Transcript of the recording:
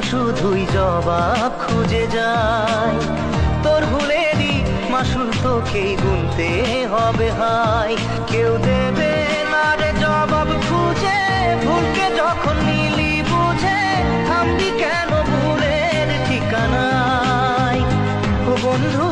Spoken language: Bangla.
শুধুই জবাব খুঁজে যায়। তোর ভুলেরই মাসুল তোকেই গুনতে হবে হাই। কেউ দেবে না রে জবাব খুঁজে, ভুলকে যখন নিলি বুঝে থামবি কেন ভুলের ঠিকানায়। ও বন্ধু